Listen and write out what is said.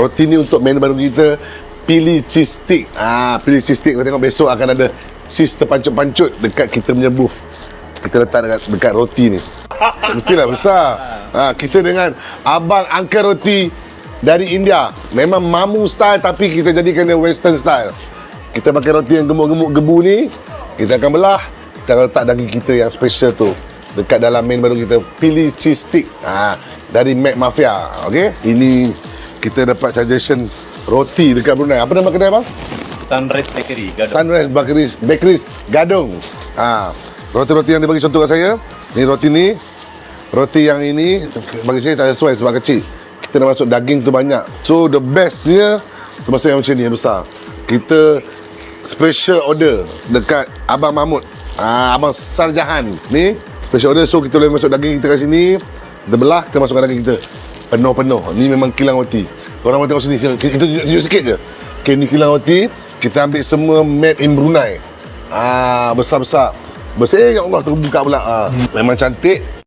Roti ni untuk menu baru kita, pilih cheese stick. Pilih cheese stick. Kau tengok besok akan ada cheese terpancut-pancut dekat kita punya booth. Kita letak dekat roti ni. Mestilah besar. Kita dengan abang angkat roti dari India. Memang mamu style tapi kita jadikan dia western style. Kita pakai roti yang gemuk-gemuk gebu ni. Kita akan belah. Kita akan letak daging kita yang special tu dekat dalam menu baru kita, pilih cheese stick. Dari Mac Mafia. Okey. Ini kita dapat suggestion roti dekat Brunei. Apa nama kedai bang? Sunrise Bakery Gadong. Sunrise Bakery Gadong. Roti-roti yang dia bagi contoh kat saya. Ni roti ni. Roti yang ini bagi saya tak sesuai sebab kecil. Kita dah masuk daging tu banyak. So the bestnya termasuk yang macam ni yang besar. Kita special order dekat Abang Mahmud. Abang Sarjahan. Ni special order, so kita boleh masuk daging kita kat sini. Kita belah, kita masukkan daging kita penuh-penuh. Ni memang kilang roti. Korang mau tengok sini. Kita tunjuk sikit je. Okay, ni kilang roti. Kita ambil semua made in Brunei. Besar-besar. Ya Allah, terbuka pula. Memang cantik.